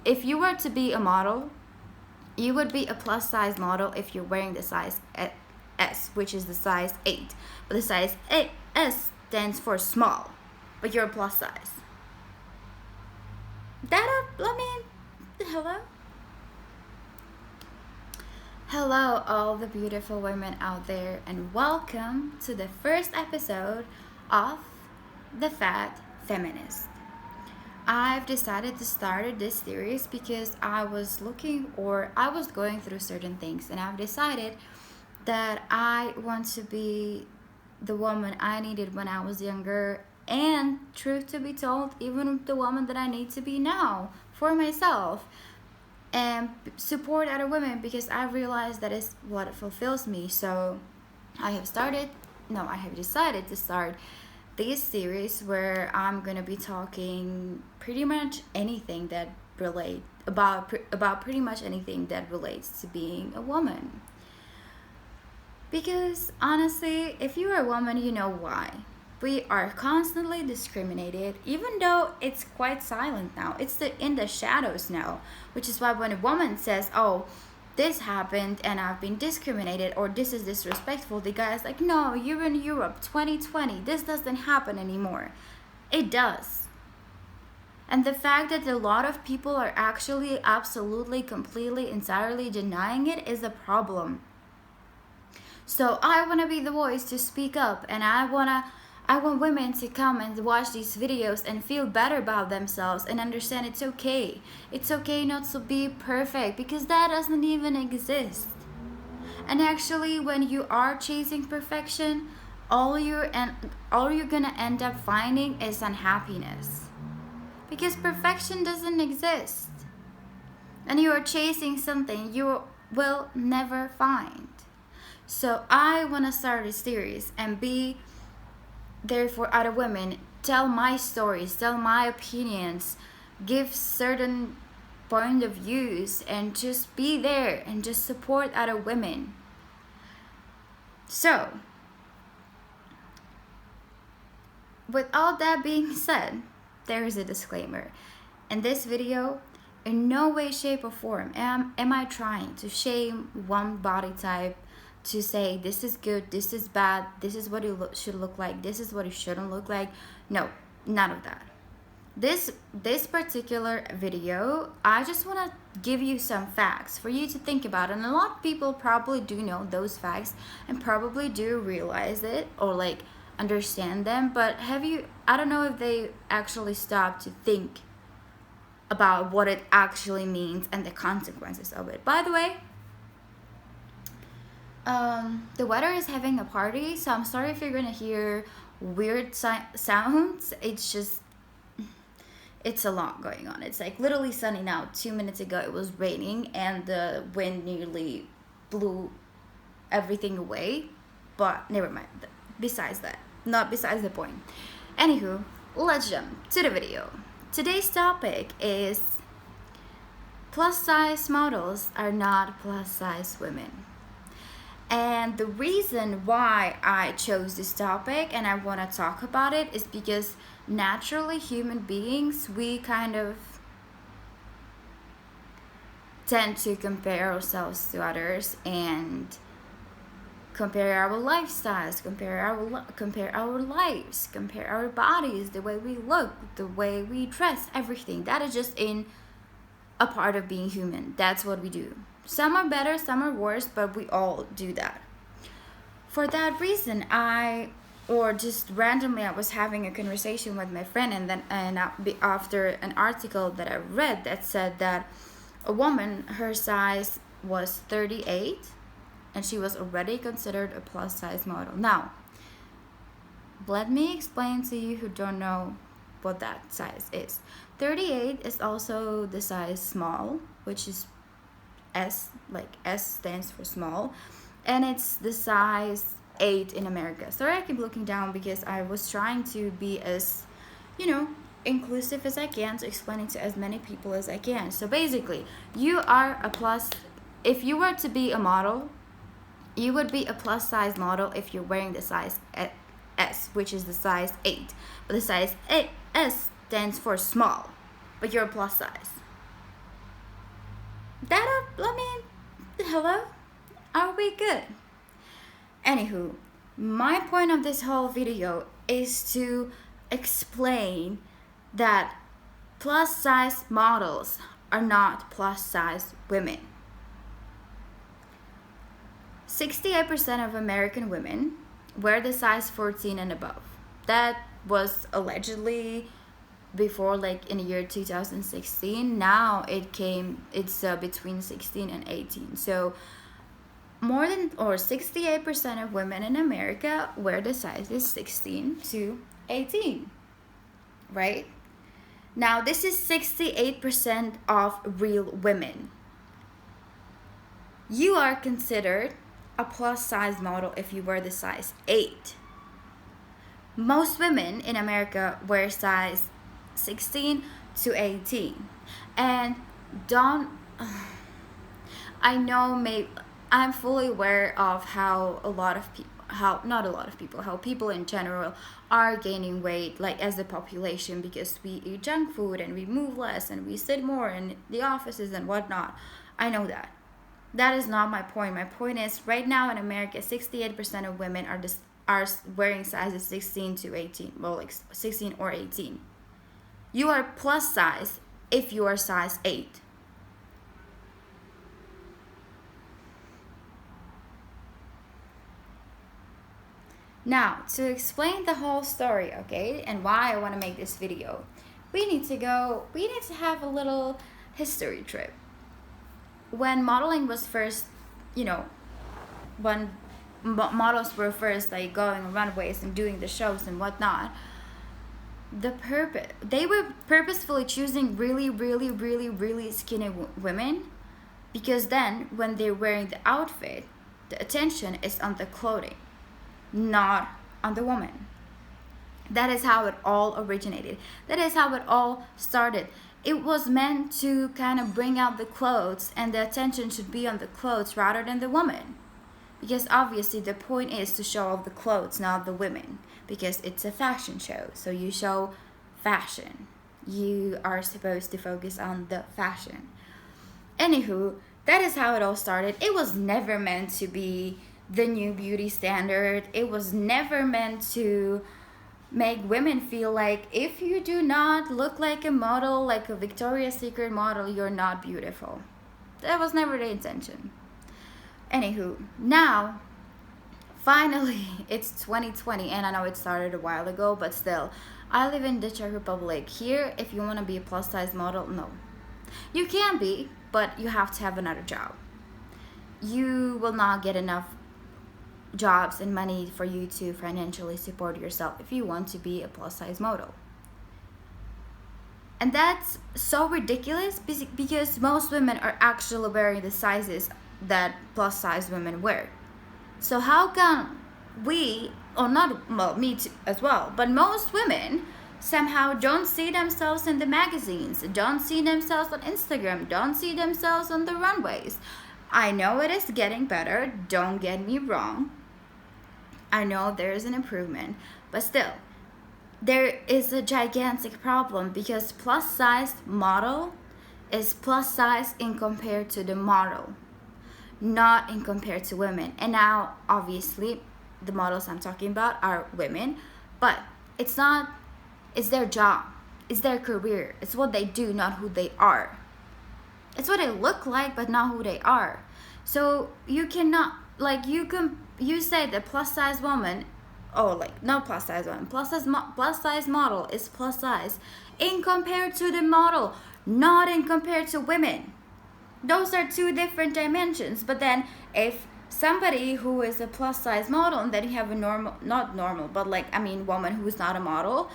if you were to be a model, you would be a plus size model if you're wearing the size S, which is the size 8. But the size S stands for small, but you're a plus size. Hello? Hello, all the beautiful women out there, and welcome to the first episode of the Fat Feminist. I've decided to start this series because I was going through certain things, and I've decided that I want to be the woman I needed when I was younger, and truth to be told, even the woman that I need to be now for myself, and support other women, because I realized that is what fulfills me. So I have decided to start this series where I'm gonna be talking pretty much anything that pretty much anything that relates to being a woman. Because honestly, if you're a woman, you know why. We are constantly discriminated, even though it's quite silent now. It's in the shadows now, which is why when a woman says, "Oh, this happened and I've been discriminated," or "this is disrespectful," the guy is like, "No, you're in Europe 2020. This doesn't happen anymore." It does. And the fact that a lot of people are actually absolutely, completely, entirely denying it is a problem. So I want to be the voice to speak up, and I want women to come and watch these videos and feel better about themselves and understand it's okay. It's okay not to be perfect, because that doesn't even exist. And actually, when you are chasing perfection, all you're gonna end up finding is unhappiness, because perfection doesn't exist, and you are chasing something you will never find. So I want to start a series and be there for other women, tell my stories, tell my opinions, give certain point of views, and just be there and just support other women. So, with all that being said, there is a disclaimer. In this video, in no way, shape, or form am I trying to shame one body type, to say this is good, this is bad, this is what it should look like, this is what it shouldn't look like. No, none of that. This particular video, I just want to give you some facts for you to think about. And a lot of people probably do know those facts and probably do realize it or understand them, but I don't know if they actually stop to think about what it actually means and the consequences of it. By the way, the weather is having a party, so I'm sorry if you're gonna hear weird sounds. It's a lot going on. It's literally sunny now. 2 minutes ago it was raining and the wind nearly blew everything away, but never mind. Besides the point. Anywho, let's jump to the video. Today's topic is plus size models are not plus size women. And the reason why I chose this topic and I want to talk about it is because naturally human beings, we kind of tend to compare ourselves to others and compare our lifestyles, compare our lives, compare our bodies, the way we look, the way we dress, everything. That is just a part of being human. That's what we do. Some are better, some are worse, but we all do that. For that reason, just randomly, I was having a conversation with my friend, and after an article that I read that said that a woman, her size was 38, and she was already considered a plus size model. Now, let me explain to you who don't know what that size is. 38 is also the size small, which is S, S stands for small, and it's the size 8 in America. Sorry, I keep looking down because I was trying to be as, inclusive as I can, to explain it to as many people as I can. So basically, if you were to be a model, you would be a plus size model if you're wearing the size S, which is the size 8. But the size S stands for small, but you're a plus size. I mean, hello? Are we good? Anywho, my point of this whole video is to explain that plus size models are not plus size women. 68% of American women wear the size 14 and above. That was allegedly before, like in the year 2016. Now it's between 16 and 18. So more than, or 68% of women in America wear the sizes 16 to 18, right? Now this is 68% of real women. You are considered a plus size model if you wear the size 8. Most women in America wear size 16 to 18. And don't, I know, maybe I'm fully aware of how a lot of people, how people in general are gaining weight, like as a population, because we eat junk food and we move less and we sit more in the offices and whatnot. I know that. That is not my point. My point is, right now in America, 68% of women are wearing sizes 16 to 18. Well, like 16 or 18. You are plus size if you are size 8. Now, to explain the whole story, okay, and why I want to make this video, we need to have a little history trip. When modeling was first, when models were first like going on runways and doing the shows and whatnot, they were purposefully choosing really, really, really, really skinny women, because then when they're wearing the outfit, the attention is on the clothing, not on the woman. That is how it all originated. That is how it all started. It was meant to kind of bring out the clothes, and the attention should be on the clothes rather than the woman. Because obviously the point is to show off the clothes, not the women. Because it's a fashion show, so you show fashion. You are supposed to focus on the fashion. Anywho, that is how it all started. It was never meant to be the new beauty standard. It was never meant to make women feel like if you do not look like a model, like a Victoria's Secret model, you're not beautiful. That was never the intention. Anywho, now, finally, it's 2020, and I know it started a while ago, but still, I live in the Czech Republic. Here, if you want to be a plus size model, no. You can be, but you have to have another job. You will not get enough jobs and money for you to financially support yourself if you want to be a plus size model. And that's so ridiculous because most women are actually wearing the sizes that plus size women wear. So how come we, or not, well, me too, as well, but most women somehow don't see themselves in the magazines, don't see themselves on Instagram, don't see themselves on the runways? I know it is getting better, don't get me wrong. I know there is an improvement, but still, there is a gigantic problem because plus size model is plus size in compared to the model, not in compared to women. And now, obviously, the models I'm talking about are women, but it's not, it's their job, it's their career, it's what they do, not who they are. It's what they look like, but not who they are. So you cannot, like, you say the plus size woman, oh, like, not plus size woman, plus size model is plus size in compared to the model, not in compared to women. Those are two different dimensions. But then if somebody who is a plus size model, and then you have a woman who's not a model,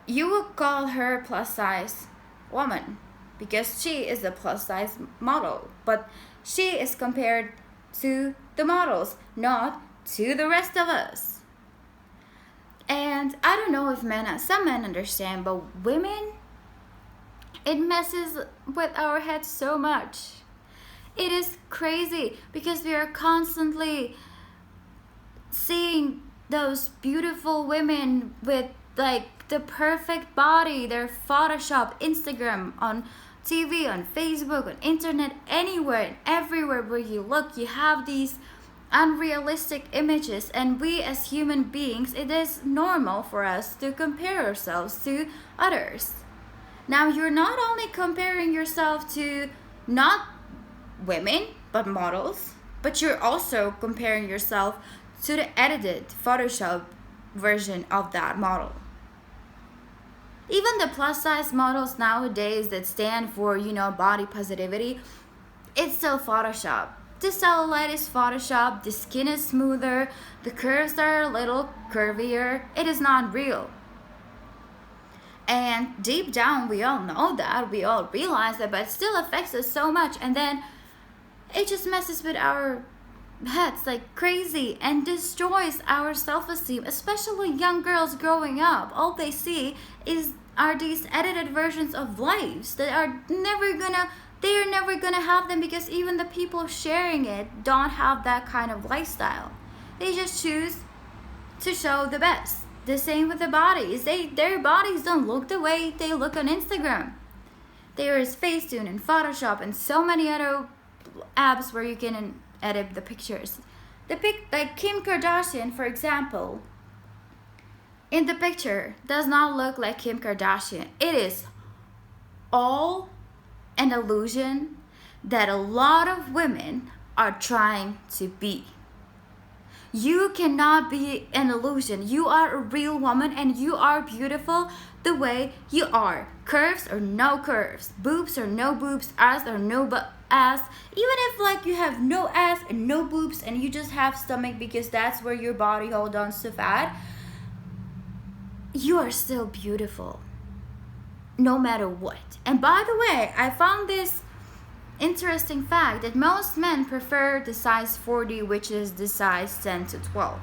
you will call her plus size woman because she is a plus size model, but she is compared to the models, not to the rest of us. And I don't know if some men understand, but women, it messes with our heads so much. It is crazy because we are constantly seeing those beautiful women with like the perfect body, their Photoshop, Instagram, on TV, on Facebook, on internet, anywhere and everywhere where you look, you have these unrealistic images, and we as human beings, it is normal for us to compare ourselves to others. Now, you're not only comparing yourself to not women but models, but you're also comparing yourself to the edited Photoshop version of that model. Even the plus size models nowadays that stand for, body positivity, it's still Photoshop. The cellulite is Photoshop, the skin is smoother, the curves are a little curvier. It is not real. And deep down, we all know that, we all realize that, but it still affects us so much. And then it just messes with our heads like crazy and destroys our self-esteem, especially young girls growing up. All they see are these edited versions of lives that are never gonna have them, because even the people sharing it don't have that kind of lifestyle. They just choose to show the best. The same with the bodies. Their bodies don't look the way they look on Instagram. There is Facetune and Photoshop and so many other apps where you can edit the pictures. Like Kim Kardashian, for example, in the picture does not look like Kim Kardashian. It is all an illusion that a lot of women are trying to be. You cannot be an illusion. You are a real woman and you are beautiful the way you are. Curves or no curves, boobs or no boobs, ass or no ass. Even if you have no ass and no boobs and you just have stomach because that's where your body holds on to fat, you are still beautiful no matter what. And by the way, I found this interesting fact that most men prefer the size 40, which is the size 10 to 12,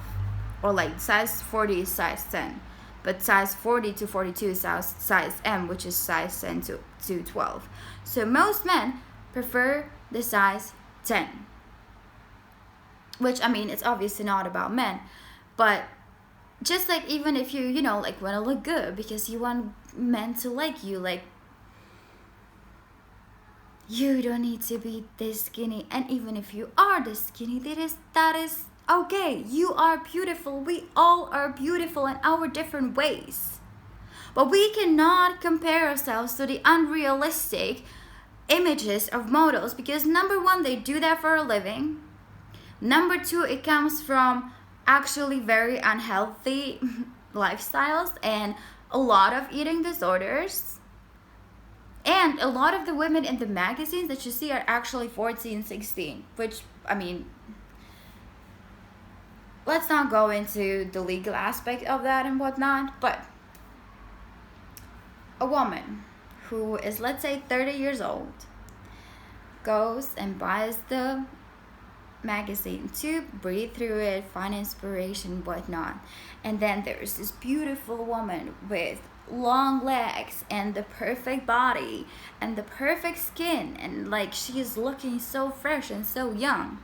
or like size 40 is size 10, but size 40 to 42 is size M, which is size 10 to 12. So most men prefer the size 10, which, it's obviously not about men, but just like, even if you want to look good because you want men to like you, you don't need to be this skinny. And even if you are this skinny, that is okay. You are beautiful. We all are beautiful in our different ways. But we cannot compare ourselves to the unrealistic images of models, because number one, they do that for a living. Number two, it comes from actually very unhealthy lifestyles and a lot of eating disorders. And a lot of the women in the magazines that you see are actually 14, 16, which, let's not go into the legal aspect of that and whatnot, but a woman who is, let's say, 30 years old goes and buys the magazine to breathe through it, find inspiration, whatnot. And then there's this beautiful woman with long legs and the perfect body and the perfect skin, and she is looking so fresh and so young.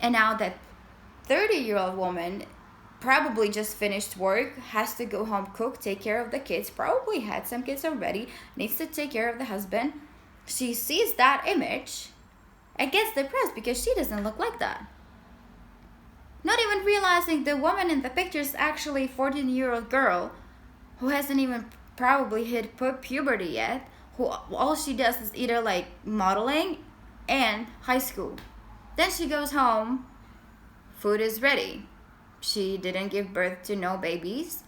And now that 30-year-old woman probably just finished work, has to go home, cook, take care of the kids, probably had some kids already, needs to take care of the husband. She sees that image and gets depressed because she doesn't look like that. Not even realizing the woman in the picture is actually a 14-year-old girl who hasn't even probably hit puberty yet, who all she does is either modeling and high school. Then she goes home, food is ready. She didn't give birth to no babies.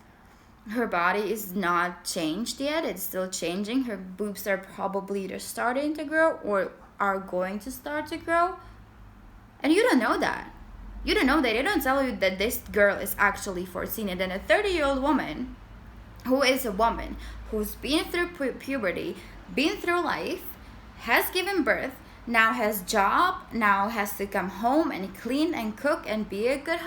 Her body is not changed yet, it's still changing. Her boobs are probably either starting to grow or are going to start to grow. And you don't know that. You don't know that. They don't tell you that this girl is actually 14. And then a 30-year-old woman, who is a woman, who's been through puberty, been through life, has given birth, now has job, now has to come home and clean and cook and be a good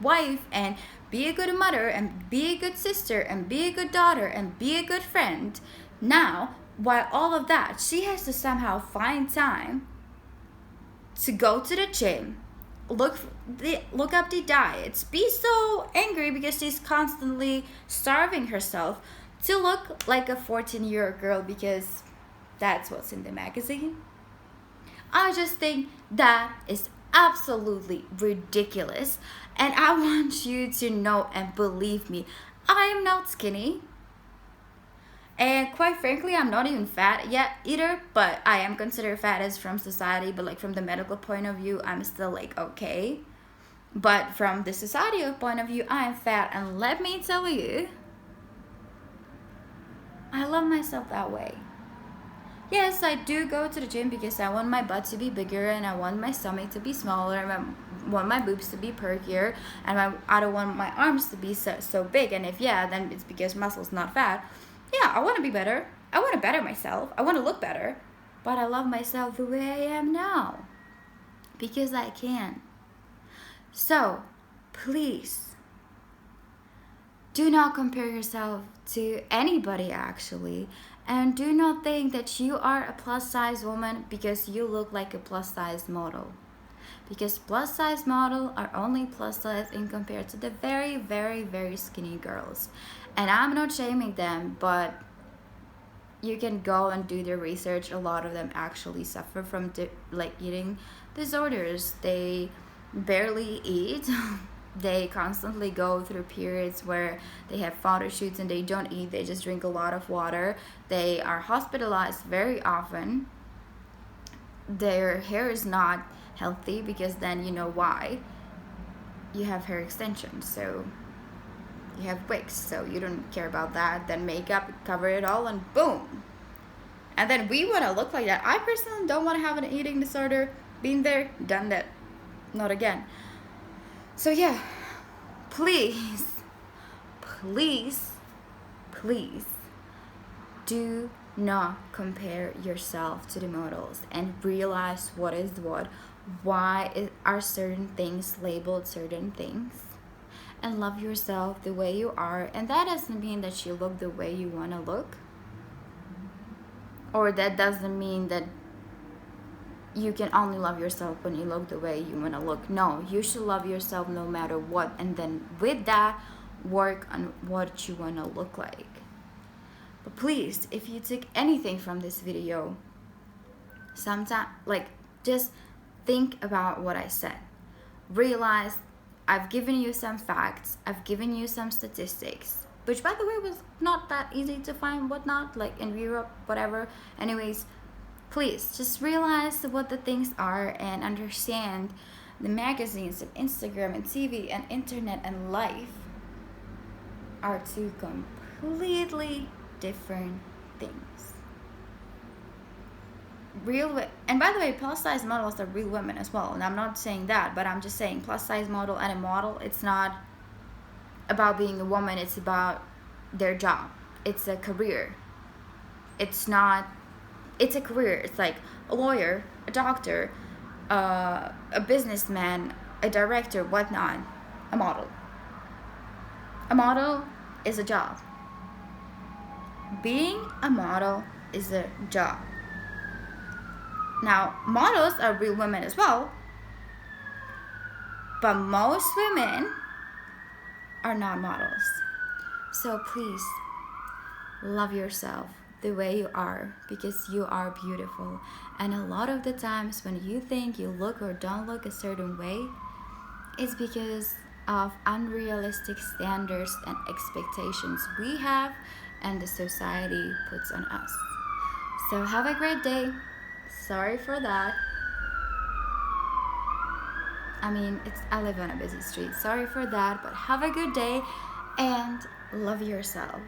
wife and be a good mother and be a good sister and be a good daughter and be a good friend. Now, while all of that, she has to somehow find time to go to the gym, look up the diets, be so angry because she's constantly starving herself to look like a 14-year-old girl, because That's what's in the magazine. I just think that is absolutely ridiculous. And I want you to know and believe me, I am not skinny. And quite frankly, I'm not even fat yet either, but I am considered fat as from society, but like from the medical point of view, I'm still like okay. But from the societal point of view, I am fat, and let me tell you, I love myself that way. Yes, I do go to the gym because I want my butt to be bigger and I want my stomach to be smaller and I want my boobs to be perkier and I don't want my arms to be so big. And if then it's because muscle's not fat. Yeah, I want to be better. I want to better myself. I want to look better. But I love myself the way I am now because I can. So, please, do not compare yourself to anybody actually. And do not think that you are a plus size woman because you look like a plus size model. Because plus size models are only plus size in compared to the very, very, very skinny girls. And I'm not shaming them, but you can go and do the research. A lot of them actually suffer from eating disorders. They barely eat. They constantly go through periods where they have photo shoots and they don't eat, they just drink a lot of water. They are hospitalized very often. Their hair is not healthy because then you know why. You have hair extensions, so you have wigs, so you don't care about that. Then makeup, cover it all, and boom. And then we want to look like that. I personally don't want to have an eating disorder. Been there, done that. Not again. So yeah, please, please, please do not compare yourself to the models and realize what is what. Why are certain things labeled certain things? And love yourself the way you are. And that doesn't mean that you look the way you want to look. Or that doesn't mean that you can only love yourself when you look the way you want to look. No, you should love yourself no matter what, and then with that work on what you want to look like. But please, if you took anything from this video, just think about what I said. Realize I've given you some facts, I've given you some statistics, which by the way was not that easy to find, whatnot, like in Europe, whatever. Anyways, please just realize what the things are and understand the magazines and Instagram and TV and internet and life are two completely different things. And by the way, plus size models are real women as well. And I'm not saying that, but I'm just saying plus size model and a model, it's not about being a woman, it's about their job. It's a career. It's a career. It's like a lawyer, a doctor, a businessman, a director, whatnot. A model. A model is a job. Being a model is a job. Now, models are real women as well, but most women are not models. So please, love yourself the way you are, because you are beautiful. And a lot of the times when you think you look or don't look a certain way, it's because of unrealistic standards and expectations we have and the society puts on us. So have a great day. Sorry for that. I live on a busy street. Sorry for that, but have a good day and love yourself.